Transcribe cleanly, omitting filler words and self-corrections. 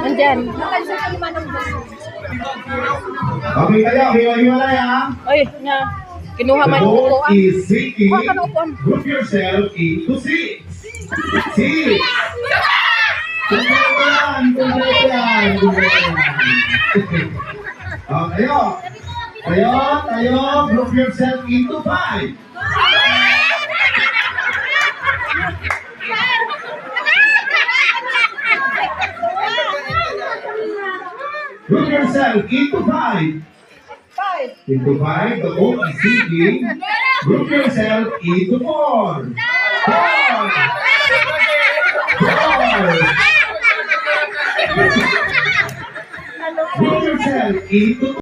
Andyan. Okay kayo, hiwa-hiwalay ha. Oy, na. Kinuha man yung The upuan. is Ricky. Kuha ka ng upuan. Group yourself into six. Six. Kumpleto yan. Kayo, group yourself into five. Group yourself into five. Into five, the boat is sinking. Group yourself into four. Group yourself into